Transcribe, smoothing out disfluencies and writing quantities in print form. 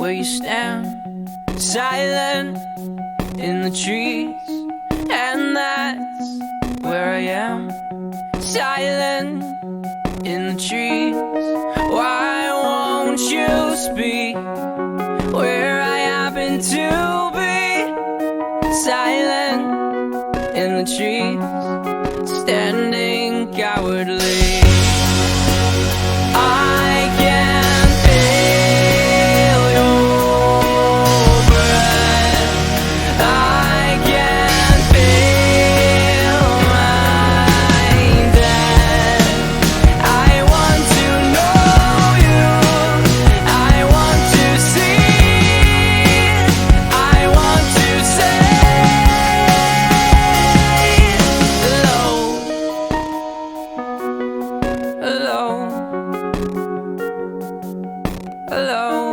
where you stand, silent in the trees. And that's where I am, silent in the trees. Why won't you speak where I happen to be? Silent in the trees, standing cowardly. I can feel your breath, I can feel my death. I want to know you, I want to see, I want to say hello, hello, hello.